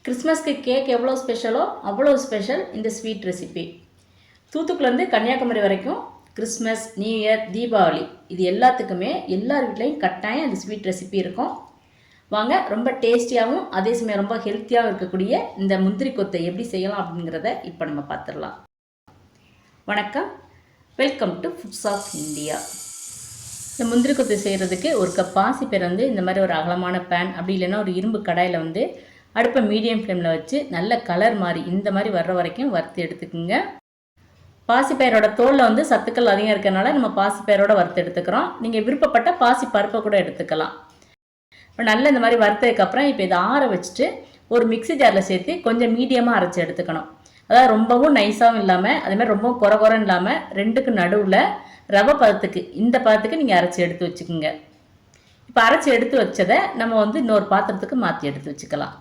கிறிஸ்மஸ்க்கு கேக் எவ்வளோ ஸ்பெஷலோ அவ்வளோ ஸ்பெஷல் இந்த ஸ்வீட் ரெசிபி. தூத்துக்குடிலேருந்து கன்னியாகுமரி வரைக்கும் கிறிஸ்மஸ், நியூ இயர், தீபாவளி இது எல்லாத்துக்குமே எல்லார் வீட்லேயும் கட்டாயம் இந்த ஸ்வீட் ரெசிபி இருக்கும். வாங்க, ரொம்ப டேஸ்டியாகவும் அதே சமயம் ரொம்ப ஹெல்த்தியாகவும் இருக்கக்கூடிய இந்த முந்திரி கொத்தை எப்படி செய்யலாம் அப்படிங்கிறத இப்போ நம்ம பார்த்துடலாம். வணக்கம், welcome to foods of India. இந்த முந்திரி கொத்து செய்கிறதுக்கு ஒரு கப் பாசிப்பயிறு இந்த மாதிரி ஒரு அகலமான பேன், அப்படி இல்லைன்னா ஒரு இரும்பு கடாயில் அடுப்பை மீடியம் ஃப்ளேமில் வச்சு நல்ல கலர் மாதிரி இந்த மாதிரி வர்ற வரைக்கும் வறுத்து எடுத்துக்குங்க. பாசிப்பயிரோட தோலில் சத்துக்கள் அதிகம் இருக்கிறனால நம்ம பாசிப்பயிரோட வறுத்து எடுத்துக்கிறோம். நீங்கள் விருப்பப்பட்ட பாசி பருப்பை கூட எடுத்துக்கலாம். இப்போ நல்ல இந்த மாதிரி வறுத்ததுக்கப்புறம் இப்போ இதை ஆற வச்சுட்டு ஒரு மிக்சி ஜாரில் சேர்த்து கொஞ்சம் மீடியமாக அரைச்சி எடுத்துக்கணும். அதாவது ரொம்பவும் நைஸாகவும் இல்லாமல் அதேமாதிரி ரொம்பவும் குறைன்னு இல்லாமல் ரெண்டுக்கு நடுவில் ரவை பதத்துக்கு, இந்த பதத்துக்கு நீங்கள் அரைச்சி எடுத்து வச்சுக்கோங்க. இப்போ அரைச்சி எடுத்து வச்சதை நம்ம இன்னொரு பாத்திரத்துக்கு மாற்றி எடுத்து வச்சுக்கலாம்.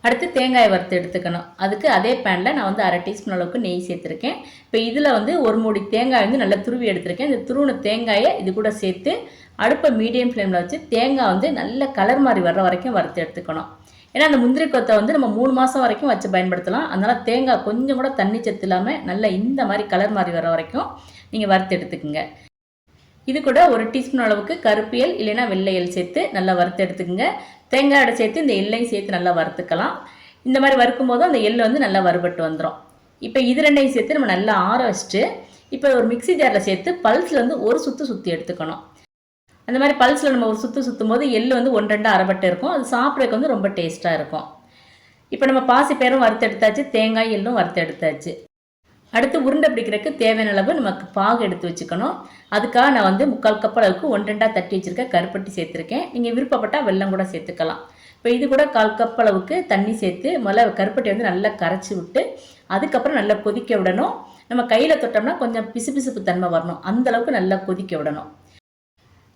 அடுத்து தேங்காயை வறுத்து எடுத்துக்கணும். அதுக்கு அதே பேனில் நான் 1/2 டீஸ்பூன் அளவுக்கு நெய் சேர்த்துருக்கேன். இப்போ இதில் ஒரு மூடி தேங்காய் நல்லா துருவி எடுத்துருக்கேன். இந்த துருவின தேங்காயை இது கூட சேர்த்து அடுப்பை மீடியம் ஃப்ளேமில் வச்சு தேங்காய் நல்ல கலர் மாதிரி வர்ற வரைக்கும் வறுத்து எடுத்துக்கணும். ஏன்னா அந்த முந்திரி கொத்தை நம்ம 3 மாதம் வரைக்கும் வச்சு பயன்படுத்தலாம். அதனால் தேங்காய் கொஞ்சம் கூட தண்ணி சத்து இல்லாமல் நல்லா இந்த மாதிரி கலர் மாதிரி வர வரைக்கும் நீங்கள் வறுத்து எடுத்துக்குங்க. இது கூட 1 டீஸ்பூன் அளவுக்கு கருப்பியல் இல்லைன்னா வெள்ளையல் சேர்த்து நல்லா வறுத்து எடுத்துக்கோங்க. தேங்காயோட சேர்த்து இந்த எள்ளையும் சேர்த்து நல்லா வறுத்துக்கலாம். இந்த மாதிரி வறுக்கும் போது அந்த எள் நல்லா வறுபட்டு வந்துடும். இப்போ இது ரெண்டையும் சேர்த்து நம்ம நல்லா ஆற வச்சுட்டு இப்போ ஒரு மிக்சி ஜாரில் சேர்த்து பல்ஸில் ஒரு சுற்றி எடுத்துக்கணும். அந்த மாதிரி பல்ஸில் நம்ம ஒரு சுற்றும் போது எள் 1-2 அரைபட்டு இருக்கும். அது சாப்பிட்றதுக்கு ரொம்ப டேஸ்ட்டாக இருக்கும். இப்போ நம்ம பாசிப்பயிரும் வறுத்து எடுத்தாச்சு, தேங்காய் எள்ளும் வறுத்து எடுத்தாச்சு. அடுத்து உருண்டை பிடிக்கிறதுக்கு தேவையான அளவு நமக்கு பாகு எடுத்து வச்சுக்கணும். அதுக்காக நான் 3/4 கப் அளவுக்கு 1-2 தட்டி வச்சுருக்க கருப்பட்டி சேர்த்துருக்கேன். நீங்கள் விருப்பப்பட்டால் வெல்லம் கூட சேர்த்துக்கலாம். இப்போ இது கூட 1/4 கப் அளவுக்கு தண்ணி சேர்த்து முதல்ல கருப்பட்டி நல்லா கரைச்சி விட்டு அதுக்கப்புறம் நல்லா கொதிக்க விடணும். நம்ம கையில் தொட்டோம்னா கொஞ்சம் பிசுபிசுப்பு தன்மை வரணும், அந்தளவுக்கு நல்லா கொதிக்க விடணும்.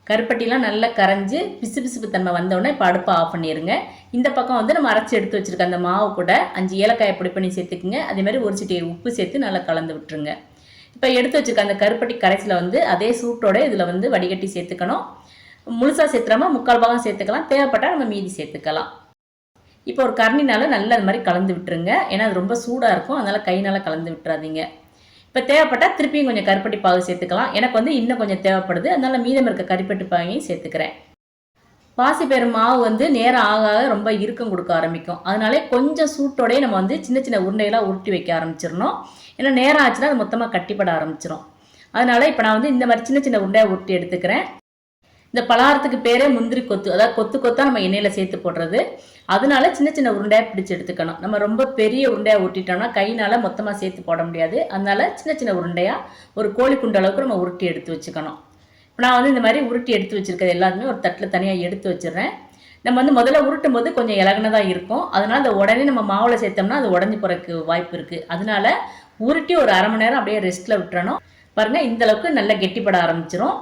கருப்பட்டிலாம் நல்லா கரைஞ்சி பிசுபிசுப்பு தன்மை வந்தோடனே இப்போ அடுப்பை ஆஃப் பண்ணிடுங்க. இந்த பக்கம் நம்ம அரைச்சி எடுத்து வச்சுருக்க அந்த மாவு கூட 5 ஏலக்காயை பொடி பண்ணி சேர்த்துக்குங்க. அதேமாதிரி ஒரு சிட்டிகை உப்பு சேர்த்து நல்லா கலந்து விட்டுருங்க. இப்போ எடுத்து வச்சுருக்க அந்த கருப்பட்டி கரைச்சியில் அதே சூட்டோட இதில் வடிகட்டி சேர்த்துக்கணும். முழுசாக சேர்த்துறாமல் 3/4 பாகம் சேர்த்துக்கலாம். தேவைப்பட்டால் நம்ம மீதி சேர்த்துக்கலாம். இப்போ ஒரு கரண்டினால் நல்லா அது மாதிரி கலந்து விட்டுருங்க. ஏன்னா அது ரொம்ப சூடாக இருக்கும், அதனால் கையினால் கலந்து விட்டுறாதீங்க. இப்போ தேவைப்பட்டால் திருப்பியும் கொஞ்சம் கருப்பட்டி பாகு சேர்த்துக்கலாம். எனக்கு இன்னும் கொஞ்சம் தேவைப்படுது, அதனால் மீதம் இருக்க கருப்பட்டி பாகையும் சேர்த்துக்கிறேன். பாசிப்பயிறு மாவு நேரம் ஆக ரொம்ப இறுக்கம் கொடுக்க ஆரம்பிக்கும். அதனாலே கொஞ்சம் சூட்டோடய நம்ம சின்ன சின்ன உருண்டைகளாக உருட்டி வைக்க ஆரம்பிச்சிடணும். ஏன்னா நேரம் ஆச்சுன்னா அது மொத்தமாக கட்டிப்பட ஆரம்பிச்சிடும். அதனால் இப்போ நான் இந்த மாதிரி சின்ன சின்ன உருண்டையாக உருட்டி எடுத்துக்கிறேன். இந்த பலகாரத்துக்கு பேரே முந்திரி கொத்து, அதாவது கொத்து கொத்தாக நம்ம எண்ணெயில் சேர்த்து போடுறது. அதனால சின்ன சின்ன உருண்டையாக பிடிச்சி எடுத்துக்கணும். நம்ம ரொம்ப பெரிய உருண்டையாக ஊட்டிட்டோம்னா கையினால் மொத்தமாக சேர்த்து போட முடியாது. அதனால சின்ன சின்ன உருண்டையாக ஒரு கோழி குண்டு அளவுக்கு நம்ம உருட்டி எடுத்து வச்சுக்கணும். இப்போ நான் இந்த மாதிரி உருட்டி எடுத்து வச்சுருக்கிறது எல்லாருமே ஒரு தட்டில் தனியாக எடுத்து வச்சிடுறேன். நம்ம முதல்ல உருட்டும் போது கொஞ்சம் இலகுனதாக இருக்கும். அதனால் அதை உடனே நம்ம மாவில் சேர்த்தோம்னா அது உடஞ்சி போகிறதுக்கு வாய்ப்பு இருக்குது. அதனால உருட்டி ஒரு 1/2 மணி நேரம் அப்படியே ரெஸ்ட்டில் விட்டுறணும். பாருங்கள், இந்தளவுக்கு நல்லா கெட்டிப்பட ஆரம்பிச்சிடும்.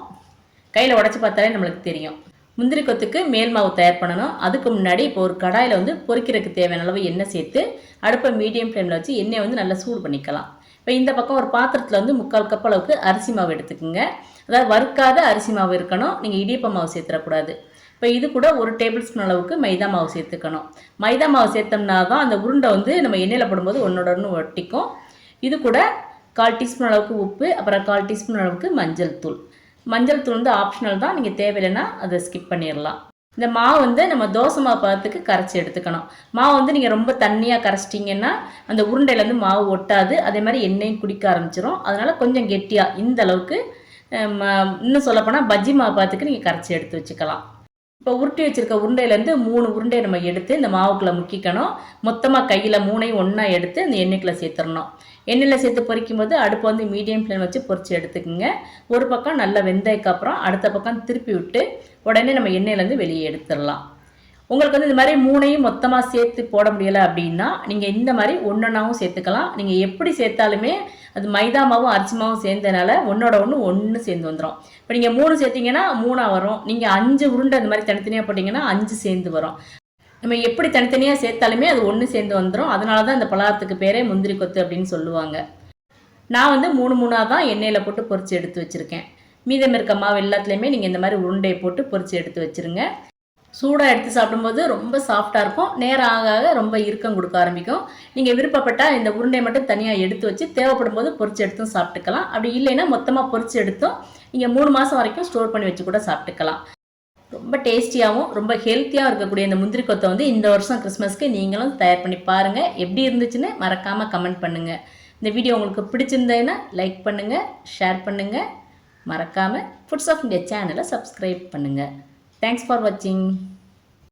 கையில் உடச்சி பார்த்தாலே நம்மளுக்கு தெரியும். முந்திரி கொத்துக்கு மேல் மாவு தயார் பண்ணணும். அதுக்கு முன்னாடி இப்போ ஒரு கடாயில் பொரிக்கிறதுக்கு தேவையான அளவு எண்ணெய் சேர்த்து அடுப்பை மீடியம் ஃப்ளேமில் வச்சு எண்ணெய் நல்லா சூடு பண்ணிக்கலாம். இப்போ இந்த பக்கம் ஒரு பாத்திரத்தில் 3/4 கப் அளவுக்கு அரிசி மாவு எடுத்துக்கோங்க. அதாவது வறுக்காத அரிசி மாவு இருக்கணும். நீங்கள் இடியப்ப மாவு சேர்த்துடக்கூடாது. இப்போ இது கூட 1 டேபிள் ஸ்பூன் அளவுக்கு மைதா மாவு சேர்த்துக்கணும். மைதா மாவு சேர்த்தோம்னா தான் அந்த உருண்டை நம்ம எண்ணெயில் போடும்போது ஒன்றோட ஒன்று ஒட்டிக்கும். இது கூட 1/4 டீஸ்பூன் அளவுக்கு உப்பு, அப்புறம் 1/4 டீஸ்பூன் அளவுக்கு மஞ்சள் தூள். மஞ்சள் தூள் ஆப்ஷனல் தான், நீங்கள் தேவையில்லைன்னா அதை ஸ்கிப் பண்ணிடலாம். இந்த மாவு நம்ம தோசை மாவு பதத்துக்கு கரைச்சி எடுத்துக்கணும். மாவு நீங்கள் ரொம்ப தண்ணியாக கரைச்சிட்டிங்கன்னா அந்த உருண்டையிலேருந்து மாவு ஒட்டாது. அதே மாதிரி எண்ணெயும் குடிக்க ஆரம்பிச்சிடும். அதனால் கொஞ்சம் கெட்டியாக இந்த அளவுக்கு, இன்னும் சொல்லப்போனால் பஜ்ஜி மாவு பதத்துக்கு நீங்கள் கரைச்சி எடுத்து வச்சுக்கலாம். இப்போ உருட்டி வச்சுருக்க உருண்டையிலேருந்து 3 உருண்டையை நம்ம எடுத்து இந்த மாவுக்குள்ளே முக்கிக்கணும். மொத்தமாக கையில் 3ஐயும் ஒன்றா எடுத்து இந்த எண்ணெய்க்குள்ளே சேர்த்துடணும். எண்ணெயில் சேர்த்து பொரிக்கும் போது அடுப்பு மீடியம் ஃப்ளேம் வச்சு பொரிச்சு எடுத்துக்கோங்க. ஒரு பக்கம் நல்லா வெந்ததுக்கப்புறம் அடுத்த பக்கம் திருப்பி விட்டு உடனே நம்ம எண்ணெயிலேருந்து வெளியே எடுத்துடலாம். உங்களுக்கு இந்த மாதிரி 3ஐயும் மொத்தமாக சேர்த்து போட முடியலை அப்படின்னா நீங்கள் இந்த மாதிரி ஒன்றொன்னாவும் சேர்த்துக்கலாம். நீங்கள் எப்படி சேர்த்தாலுமே அது மைதா மாவும் அரிசி மாவும் சேர்ந்ததுனால ஒன்றோட ஒன்று சேர்ந்து வந்துடும். இப்போ நீங்கள் 3 சேர்த்திங்கன்னா 3 வரும். நீங்கள் 5 உருண்டை இந்த மாதிரி தனித்தனியாக போட்டிங்கன்னா 5 சேர்ந்து வரும். நம்ம எப்படி தனித்தனியாக சேர்த்தாலுமே அது ஒன்று சேர்ந்து வந்துடும். அதனால தான் இந்த பலகாரத்துக்கு பேரே முந்திரி கொத்து அப்படின்னு சொல்லுவாங்க. நான் 3 தான் எண்ணெயில் போட்டு பொரித்து எடுத்து வச்சுருக்கேன். மீதம் இருக்க மாவு எல்லாத்துலேயுமே நீங்கள் இந்த மாதிரி உருண்டையை போட்டு பொரித்து எடுத்து வச்சுருங்க. சூடாக எடுத்து சாப்பிடும்போது ரொம்ப சாஃப்டாக இருக்கும். நேரம் ஆக ஆக ரொம்ப இறுக்கம் கொடுக்க ஆரம்பிக்கும். நீங்கள் விருப்பப்பட்டால் இந்த உருண்டையை மட்டும் தனியாக எடுத்து வச்சு தேவைப்படும் போது பொரிச்சு எடுத்தும் சாப்பிட்டுக்கலாம். அப்படி இல்லைன்னா மொத்தமாக பொரிச்சு எடுத்தும் நீங்கள் 3 மாதம் வரைக்கும் ஸ்டோர் பண்ணி வச்சு கூட சாப்பிட்டுக்கலாம். ரொம்ப டேஸ்டியாகவும் ரொம்ப ஹெல்த்தியாகவும் இருக்கக்கூடிய இந்த முந்திரி கொத்தை வந்து இந்த வருஷம் கிறிஸ்மஸ்க்கு நீங்களும் தயார் பண்ணி பாருங்கள். எப்படி இருந்துச்சுன்னு மறக்காமல் கமெண்ட் பண்ணுங்கள். இந்த வீடியோ உங்களுக்கு பிடிச்சிருந்ததுன்னா லைக் பண்ணுங்கள், ஷேர் பண்ணுங்கள். மறக்காமல் ஃபுட்ஸ் ஆஃப் இந்தியா சேனலை சப்ஸ்கிரைப் பண்ணுங்கள். தேங்க்ஸ் ஃபார் வாட்சிங்.